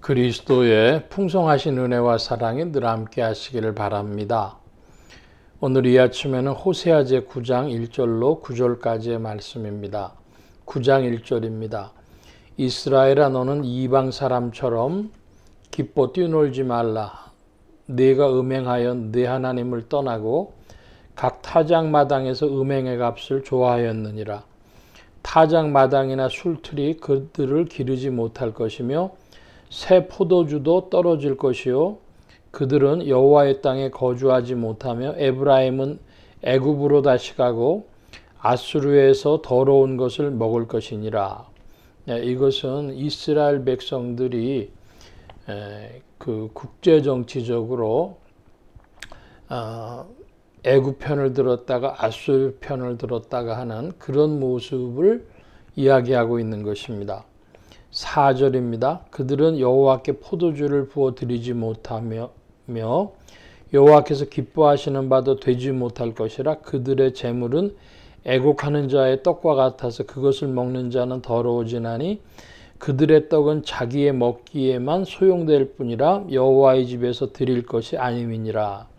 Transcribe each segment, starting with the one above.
그리스도의 풍성하신 은혜와 사랑이 늘 함께 하시기를 바랍니다. 오늘 이 아침에는 호세아 제 9장 1절로 9절까지의 말씀입니다. 9장 1절입니다. 이스라엘아, 너는 이방 사람처럼 기뻐 뛰놀지 말라. 네가 음행하여 네 하나님을 떠나고 각 타작 마당에서 음행의 값을 좋아하였느니라. 타작 마당이나 술틀이 그들을 기르지 못할 것이며 새 포도주도 떨어질 것이요 그들은 여호와의 땅에 거주하지 못하며 에브라임은 애굽으로 다시 가고 아수르에서 더러운 것을 먹을 것이니라. 이것은 이스라엘 백성들이 그 국제 정치적으로 애굽 편을 들었다가 아수르 편을 들었다가 하는 그런 모습을 이야기하고 있는 것입니다. 4절입니다. 그들은 여호와께 포도주를 부어 드리지 못하며 여호와께서 기뻐하시는 바도 되지 못할 것이라. 그들의 재물은 애곡하는 자의 떡과 같아서 그것을 먹는 자는 더러워지나니 그들의 떡은 자기의 먹기에만 소용될 뿐이라 여호와의 집에서 드릴 것이 아님이니라.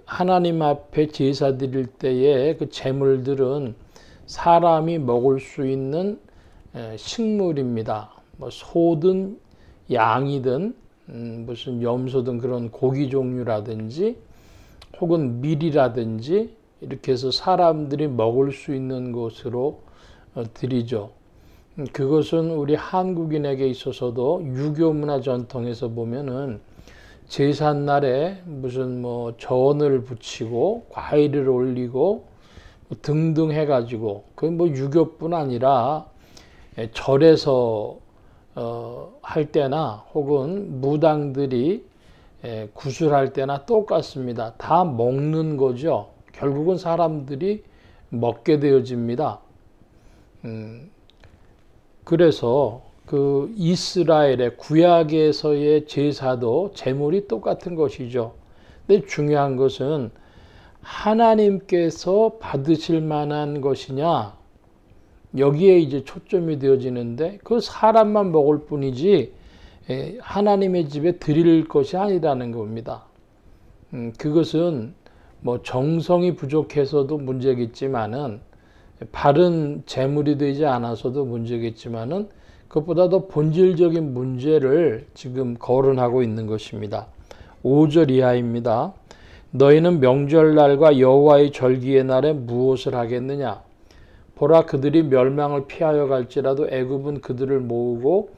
하나님 앞에 제사 드릴 때에 그 재물들은 사람이 먹을 수 있는 식물입니다. 뭐 소든 양이든 무슨 염소든 그런 고기 종류라든지 혹은 밀이라든지 이렇게 해서 사람들이 먹을 수 있는 것으로 드리죠. 그것은 우리 한국인에게 있어서도 유교 문화 전통에서 보면은 제삿날에 무슨 뭐 전을 부치고 과일을 올리고 등등 해가지고 그 뭐 유교뿐 아니라 절에서 할 때나 혹은 무당들이 구슬할 때나 똑같습니다. 다 먹는 거죠. 결국은 사람들이 먹게 되어집니다. 그래서 그 이스라엘의 구약에서의 제사도 제물이 똑같은 것이죠. 근데 중요한 것은 하나님께서 받으실 만한 것이냐, 여기에 이제 초점이 되어지는데 그 사람만 먹을 뿐이지 하나님의 집에 드릴 것이 아니라는 겁니다. 그것은 뭐 정성이 부족해서도 문제겠지만은 바른 재물이 되지 않아서도 문제겠지만은 그것보다 더 본질적인 문제를 지금 거론하고 있는 것입니다. 5절 이하입니다. 너희는 명절날과 여호와의 절기의 날에 무엇을 하겠느냐? 보라, 그들이 멸망을 피하여 갈지라도 애굽은 그들을 모으고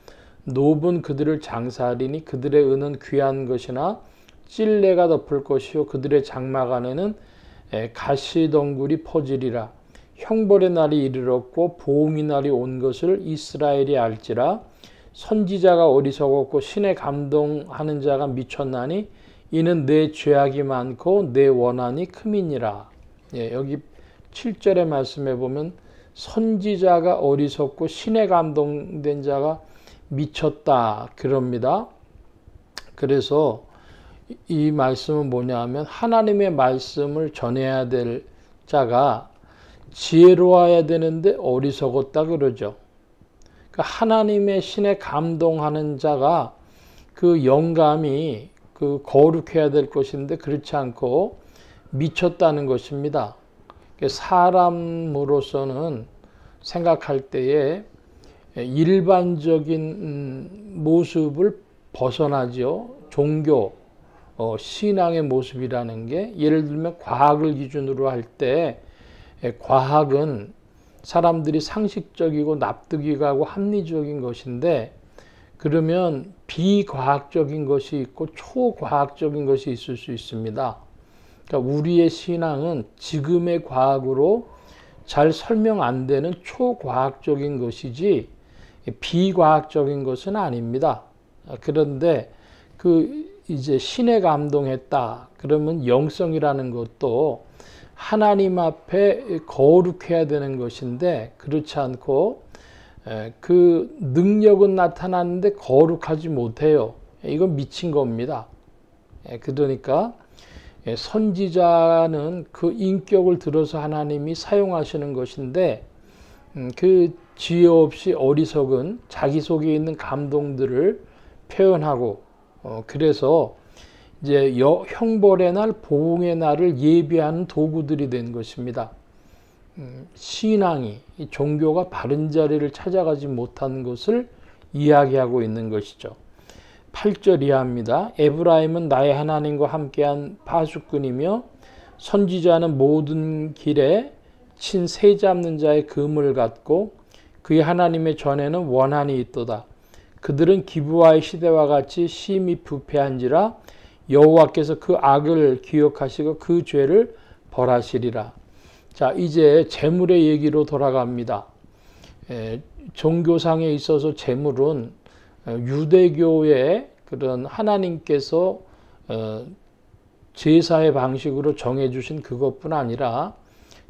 노브는 그들을 장사하리니 그들의 은은 귀한 것이나 찔레가 덮을 것이요 그들의 장막 안에는 가시덩굴이 퍼지리라. 형벌의 날이 이르렀고 보응의 날이 온 것을 이스라엘이 알지라. 선지자가 어리석었고 신에 감동하는 자가 미쳤나니 이는 내 죄악이 많고 내 원한이 큼이니라. 여기 7절의 말씀에 보면 선지자가 어리석고 신에 감동된 자가 미쳤다 그럽니다. 그래서 이 말씀은 뭐냐 하면 하나님의 말씀을 전해야 될 자가 지혜로워야 되는데 어리석었다 그러죠. 그러니까 하나님의 신에 감동하는 자가 그 영감이 그 거룩해야 될 것인데 그렇지 않고 미쳤다는 것입니다. 사람으로서는 생각할 때에 일반적인 모습을 벗어나죠. 종교, 신앙의 모습이라는 게 예를 들면 과학을 기준으로 할 때 과학은 사람들이 상식적이고 납득이 가고 합리적인 것인데 그러면 비과학적인 것이 있고 초과학적인 것이 있을 수 있습니다. 그러니까 우리의 신앙은 지금의 과학으로 잘 설명 안 되는 초과학적인 것이지 비과학적인 것은 아닙니다. 그런데 그 이제 신에 감동했다 그러면 영성이라는 것도 하나님 앞에 거룩해야 되는 것인데 그렇지 않고 그 능력은 나타나는데 거룩하지 못해요. 이건 미친 겁니다. 그러니까 선지자는 그 인격을 들어서 하나님이 사용하시는 것인데 그 지혜 없이 어리석은 자기 속에 있는 감동들을 표현하고 그래서 이제 형벌의 날, 보응의 날을 예비하는 도구들이 된 것입니다. 신앙이, 이 종교가 바른 자리를 찾아가지 못한 것을 이야기하고 있는 것이죠. 8절 이하입니다. 에브라임은 나의 하나님과 함께한 파수꾼이며 선지자는 모든 길에 친 새 잡는 자의 금을 갖고 그의 하나님의 전에는 원한이 있도다. 그들은 기브와의 시대와 같이 심히 부패한지라 여호와께서 그 악을 기억하시고 그 죄를 벌하시리라. 자, 이제 재물의 얘기로 돌아갑니다. 종교상에 있어서 재물은 유대교의 그런 하나님께서 제사의 방식으로 정해주신 그것뿐 아니라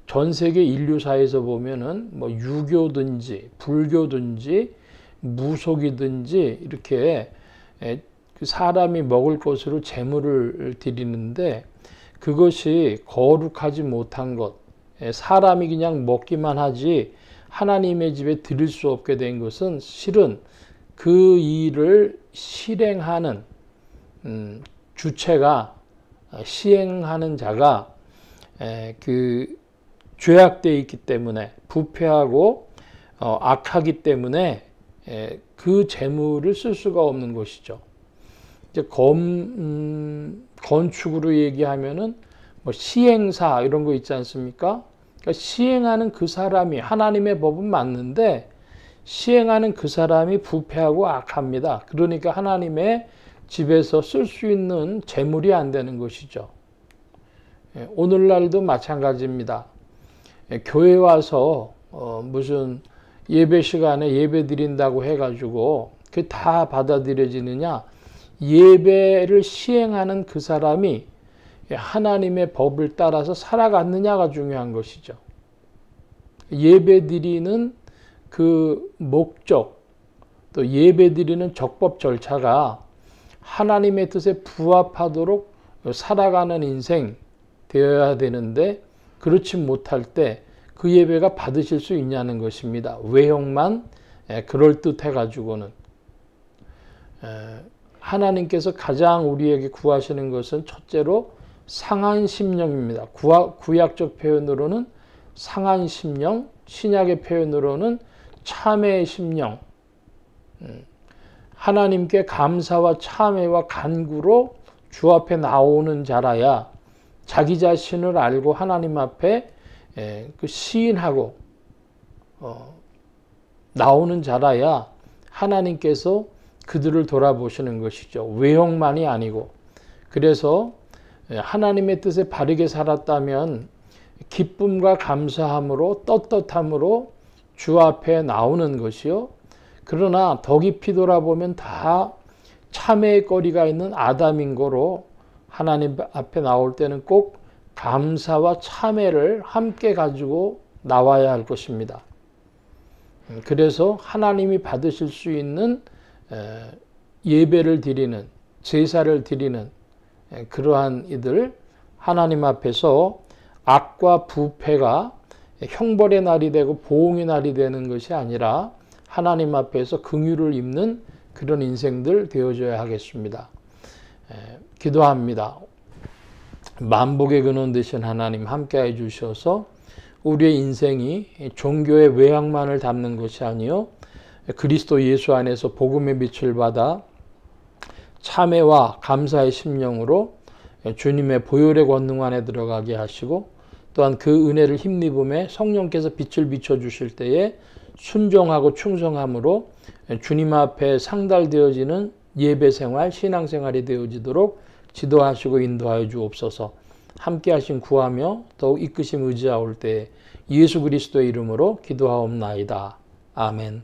전 세계 인류사에서 보면은 뭐 유교든지 불교든지 무속이든지 이렇게 사람이 먹을 것으로 재물을 드리는데 그것이 거룩하지 못한 것, 사람이 그냥 먹기만 하지 하나님의 집에 드릴 수 없게 된 것은 실은 그 일을 실행하는 주체가 시행하는 자가 그 죄악되어 있기 때문에 부패하고 악하기 때문에 그 재물을 쓸 수가 없는 것이죠. 이제 건축으로 얘기하면은 뭐 시행사 이런 거 있지 않습니까? 그러니까 시행하는 그 사람이 하나님의 법은 맞는데 시행하는 그 사람이 부패하고 악합니다. 그러니까 하나님의 집에서 쓸 수 있는 재물이 안 되는 것이죠. 오늘날도 마찬가지입니다. 교회 와서 무슨 예배 시간에 예배 드린다고 해가지고 그게 다 받아들여지느냐? 예배를 시행하는 그 사람이 하나님의 법을 따라서 살아갔느냐가 중요한 것이죠. 예배 드리는 그 목적, 또 예배 드리는 적법 절차가 하나님의 뜻에 부합하도록 살아가는 인생 되어야 되는데 그렇지 못할 때 그 예배가 받으실 수 있냐는 것입니다. 외형만 그럴듯해 가지고는. 하나님께서 가장 우리에게 구하시는 것은 첫째로 상한 심령입니다. 구약적 표현으로는 상한 심령, 신약의 표현으로는 참회의 심령. 하나님께 감사와 참회와 간구로 주 앞에 나오는 자라야 자기 자신을 알고 하나님 앞에 그 시인하고 나오는 자라야 하나님께서 그들을 돌아보시는 것이죠. 외형만이 아니고. 그래서 하나님의 뜻에 바르게 살았다면 기쁨과 감사함으로 떳떳함으로 주 앞에 나오는 것이요. 그러나 더 깊이 돌아보면 다 참회의 거리가 있는 아담인 거로 하나님 앞에 나올 때는 꼭 감사와 참회를 함께 가지고 나와야 할 것입니다. 그래서 하나님이 받으실 수 있는 예배를 드리는, 제사를 드리는 그러한 이들 하나님 앞에서 악과 부패가 형벌의 날이 되고 보응의 날이 되는 것이 아니라 하나님 앞에서 긍휼을 입는 그런 인생들 되어줘야 하겠습니다. 기도합니다. 만복의 근원 되신 하나님 함께해 주셔서 우리의 인생이 종교의 외양만을 담는 것이 아니요 그리스도 예수 안에서 복음의 빛을 받아 참회와 감사의 심령으로 주님의 보혈의 권능 안에 들어가게 하시고 또한 그 은혜를 힘입음에 성령께서 빛을 비춰주실 때에 순종하고 충성함으로 주님 앞에 상달되어지는 예배생활, 신앙생활이 되어지도록 지도하시고 인도하여 주옵소서. 함께 하신 구하며 더욱 이끄심 의지하올 때 예수 그리스도의 이름으로 기도하옵나이다. 아멘.